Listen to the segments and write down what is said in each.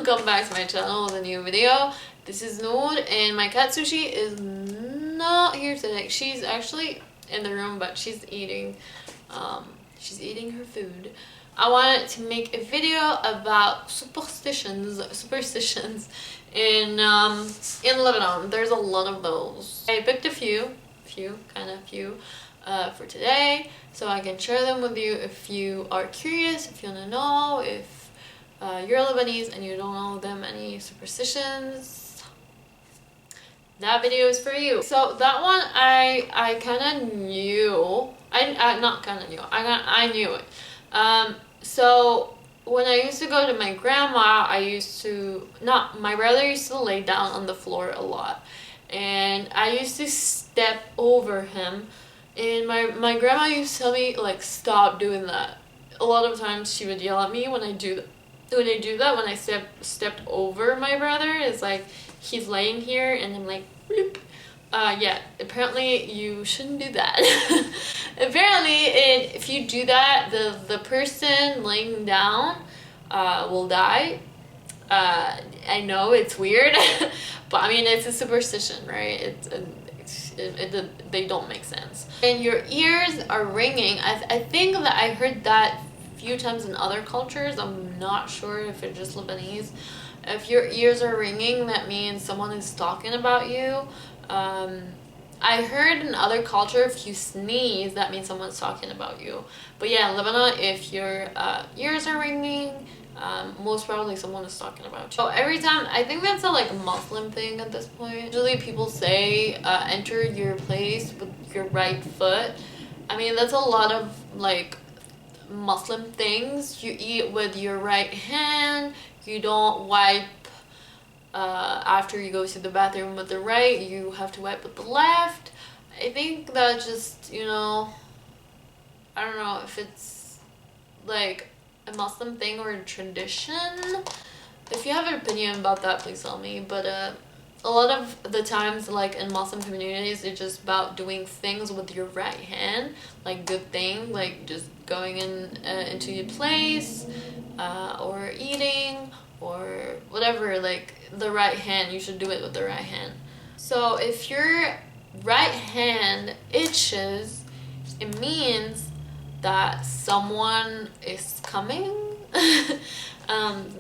Welcome back to my channel with a new video. This is Noor and my cat Sushi is not here today. She's actually in the room, but she's eating her food. I wanted to make a video about superstitions in Lebanon. There's a lot of those. I picked a few for today, so I can share them with you if you are curious, if you want to know, if you're Lebanese and you don't know them any superstitions. That video is for you. So that one I kind of knew. I knew it. So when I used to go to my grandma, my brother used to lay down on the floor a lot, and I used to step over him, and my grandma used to tell me, like, stop doing that. A lot of times she would yell at me when I do that. When I stepped over my brother, it's like he's laying here and I'm like, bloop. Yeah, apparently you shouldn't do that. Apparently if you do that, the person laying down will die. I know it's weird, but I mean, it's a superstition, right? They don't make sense. And your ears are ringing. I think that I heard that few times in other cultures. I'm not sure if it's just Lebanese. If your ears are ringing, that means someone is talking about you. I heard in other culture, if you sneeze, that means someone's talking about you. But yeah, in Lebanon, if your ears are ringing, most probably someone is talking about you. So every time, I think that's a Muslim thing at this point. Usually people say enter your place with your right foot. I mean, that's a lot of Muslim things. You eat with your right hand. You don't wipe after you go to the bathroom with the right. You have to wipe with the left. I think that just, I don't know if it's like a Muslim thing or a tradition. If you have an opinion about that, please tell me. But a lot of the times, in Muslim communities, it's just about doing things with your right hand, good thing, just going into your place, or eating, or whatever. The right hand, you should do it with the right hand. So if your right hand itches, it means that someone is coming.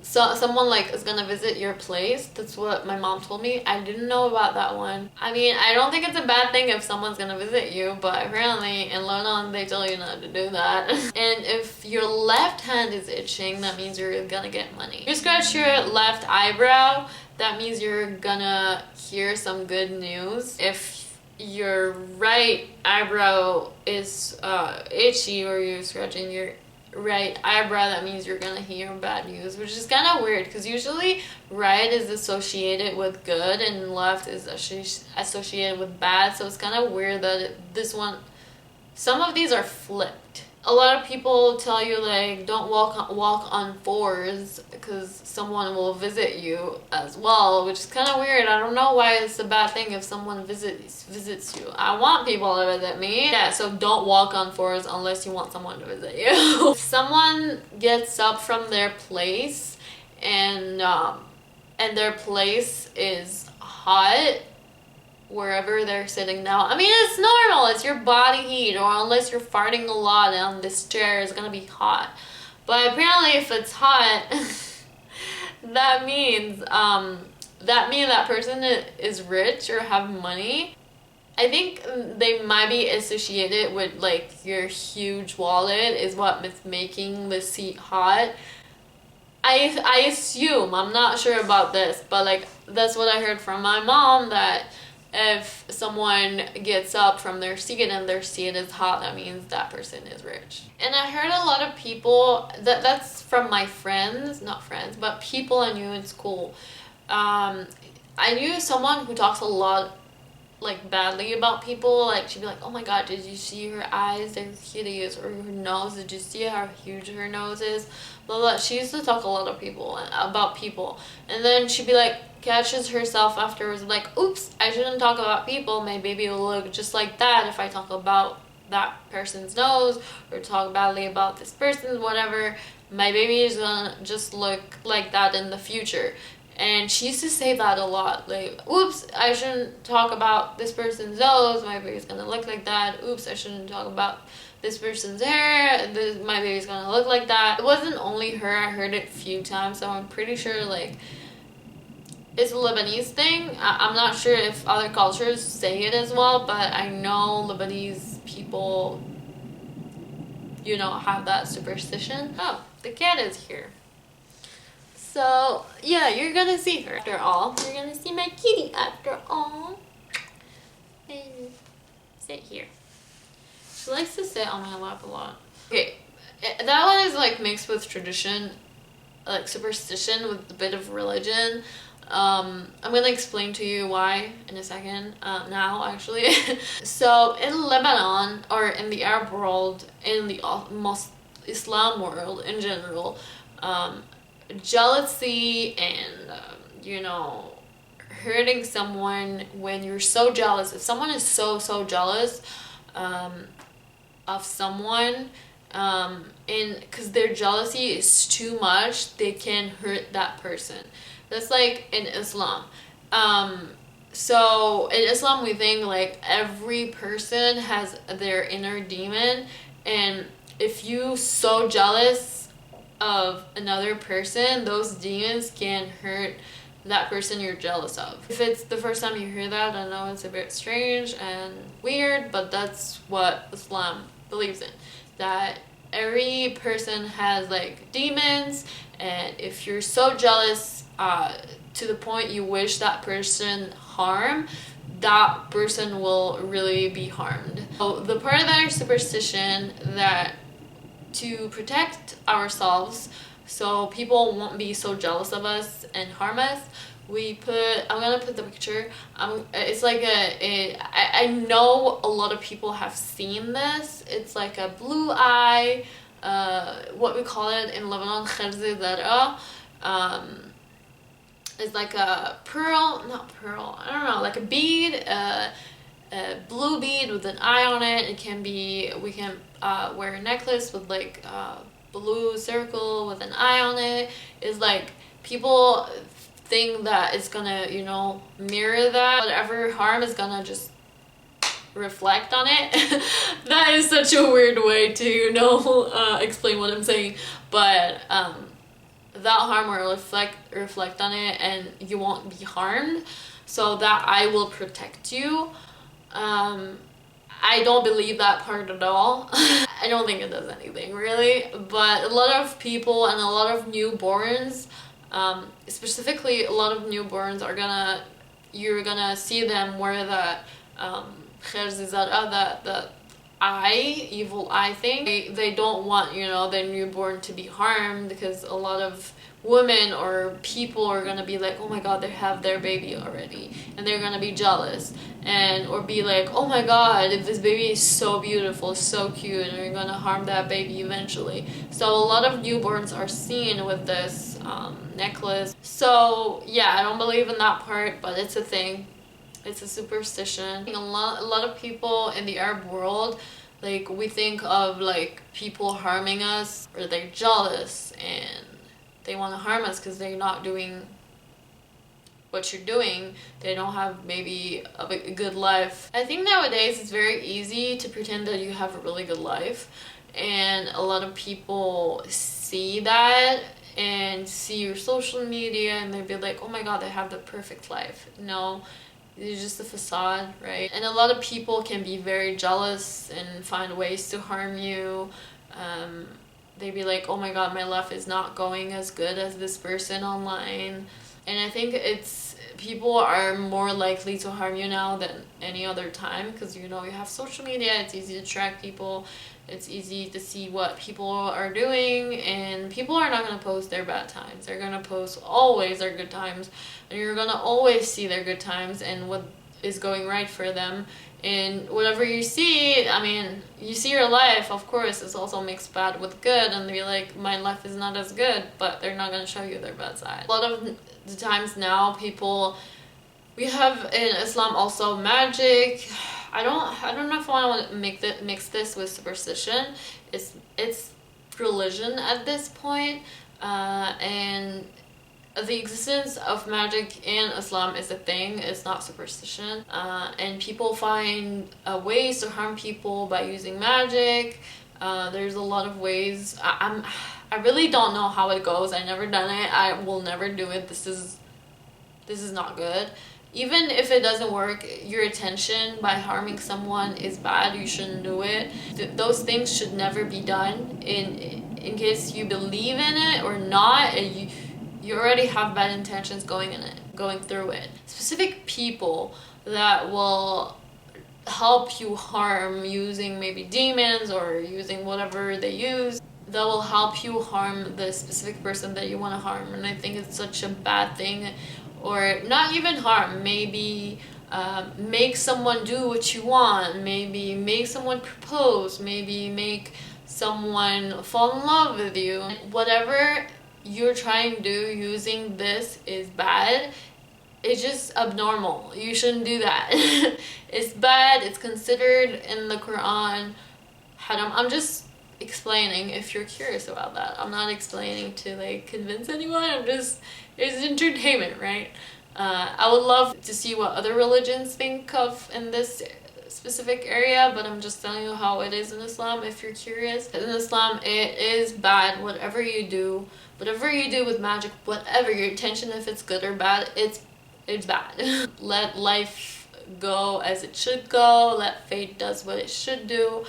So someone is gonna visit your place. That's what my mom told me. I didn't know about that one. I mean, I don't think it's a bad thing if someone's gonna visit you, but apparently in Lebanon they tell you not to do that. And if your left hand is itching, that means you're gonna get money. You scratch your left eyebrow, that means you're gonna hear some good news. If your right eyebrow is itchy, or you're scratching your right eyebrow, that means you're gonna hear bad news, which is kind of weird because usually right is associated with good and left is associated with bad. So it's kind of weird that some of these are flipped. A lot of people tell you don't walk on fours because someone will visit you as well, which is kind of weird. I don't know why it's a bad thing if someone visits you. I want people to visit me. Yeah, so don't walk on fours unless you want someone to visit you. If someone gets up from their place and their place is hot, wherever they're sitting now. I mean, it's normal. It's your body heat, or unless you're farting a lot on this chair, it's gonna be hot. But apparently, if it's hot, that means that person is rich or have money. I think they might be associated with your huge wallet is what is making the seat hot. I assume, I'm not sure about this, but that's what I heard from my mom, that if someone gets up from their seat and their seat is hot, that means that person is rich. And I heard a lot of people, that's from my friends, not friends, but people I knew in school. I knew someone who talks a lot badly about people. She'd be like, oh my god, did you see her eyes? They're hideous. Or her nose, did you see how huge her nose is? Blah blah. She used to talk a lot about people, and then she'd be catches herself afterwards oops, I shouldn't talk about people. My baby will look just like that if I talk about that person's nose or talk badly about this person, whatever. my baby is gonna just look like that in the future. And she used to say that a lot, like, oops, I shouldn't talk about this person's nose, my baby's gonna look like that. Oops, I shouldn't talk about this person's hair, my baby's gonna look like that. It wasn't only her, I heard it a few times, so I'm pretty sure like it's a Lebanese thing. I'm not sure if other cultures say it as well, but I know Lebanese people, you know, have that superstition. Oh, the cat is here. So, yeah, you're gonna see her after all. You're gonna see my kitty after all. And sit here. She likes to sit on my lap a lot. Okay, that one is like mixed with tradition, like superstition with a bit of religion. I'm gonna explain to you why in a second, now actually. So in Lebanon, or in the Arab world, in the Islam world in general, jealousy and, you know, hurting someone when you're so jealous, if someone is so jealous of someone, and because their jealousy is too much, they can hurt that person. That's like in Islam. So in Islam we think like every person has their inner demon, and if you so jealous of another person, those demons can hurt that person you're jealous of. If it's the first time you hear that, I know it's a bit strange and weird, but that's what Islam believes in. That every person has like demons, and if you're so jealous to the point you wish that person harm, that person will really be harmed. So the part of our superstition that to protect ourselves so people won't be so jealous of us and harm us, we put, I'm gonna put the picture, it's like I know a lot of people have seen this. It's like a blue eye, what we call it in Lebanon, kharzi dara. It's like a pearl, not pearl, I don't know, like a bead, a blue bead with an eye on it. It can be, we can wear a necklace with like a blue circle with an eye on it. It's like people think that it's gonna, you know, mirror that. Whatever harm is gonna just reflect on it. That is such a weird way to, you know, explain what I'm saying. But that harm will reflect on it and you won't be harmed. So that eye will protect you. I don't believe that part at all. I don't think it does anything really, but a lot of people and a lot of newborns, specifically a lot of newborns you're gonna see them wear that that eye, evil eye thing. They don't want, you know, their newborn to be harmed, because a lot of women or people are gonna be like, oh my god, they have their baby already, and they're gonna be jealous, and or be like, oh my god, this baby is so beautiful, so cute, and you're gonna harm that baby eventually. So a lot of newborns are seen with this necklace. So yeah, I don't believe in that part, but it's a thing. It's a superstition. A lot of people in the Arab world, like, we think of like people harming us, or they're jealous and they want to harm us because they're not doing what you're doing. They don't have maybe a good life. I think nowadays it's very easy to pretend that you have a really good life, and a lot of people see that and see your social media and they'd be like, oh my god, they have the perfect life. No, it's just a facade, right? And a lot of people can be very jealous and find ways to harm you. They'd be like, oh my god, my life is not going as good as this person online. And I think people are more likely to harm you now than any other time, because, you know, you have social media, it's easy to track people, it's easy to see what people are doing, and people are not going to post their bad times. They're going to post always their good times, and you're going to always see their good times and what is going right for them. And whatever you see, I mean, you see your life, of course, it's also mixed bad with good, and they're like, my life is not as good, but they're not going to show you their bad side. A lot of the times now, we have in Islam also magic. I don't know if I want to mix this with superstition. It's religion at this point, and the existence of magic in Islam is a thing. It's not superstition, and people find ways to harm people by using magic. There's a lot of ways. I really don't know how it goes. I never done it. I will never do it. This is not good. Even if it doesn't work, your intention by harming someone is bad. You shouldn't do it. Those things should never be done. In case you believe in it or not, you already have bad intentions going through it. Specific people that will help you harm using maybe demons or using whatever they use, that will help you harm the specific person that you want to harm. And I think it's such a bad thing. Or not even harm, maybe make someone do what you want, maybe make someone propose, maybe make someone fall in love with you. Whatever you're trying to do using this is bad. It's just abnormal. You shouldn't do that. It's bad. It's considered in the Quran haram. I'm just explaining if you're curious about that. I'm not explaining to like convince anyone. It's entertainment, right? I would love to see what other religions think of in this specific area, but I'm just telling you how it is in Islam if you're curious. In Islam, it is bad. Whatever you do with magic, whatever your intention, if it's good or bad, it's bad. Let life go as it should go. Let fate does what it should do,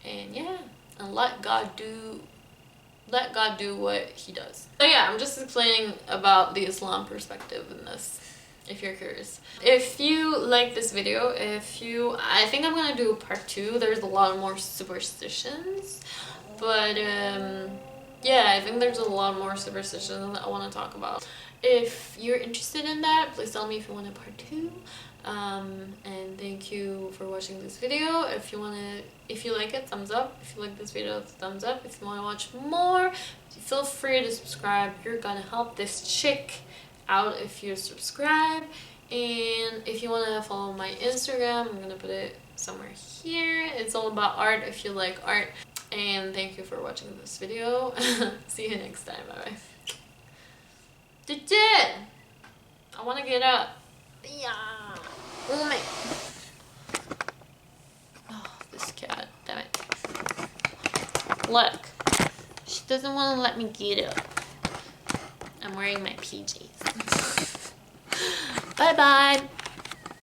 and yeah, and let God do what he does. So yeah, I'm just explaining about the Islam perspective in this, if you're curious. If you like this video, I think I'm gonna do part 2. There's a lot more superstitions, but yeah, I think there's a lot more superstitions that I want to talk about. If you're interested in that, please tell me if you want a part 2. And thank you for watching this video. If you like it, thumbs up. If you like this video, thumbs up. If you want to watch more, feel free to subscribe. You're gonna help this chick out if you subscribe. And if you want to follow my Instagram, I'm gonna put it somewhere here. It's all about art if you like art. And thank you for watching this video. See you next time. Bye bye. Did it! I want to get up. Yeah. Oh my. Oh, this cat. Damn it. Look. She doesn't want to let me get up. I'm wearing my PJs. Bye bye.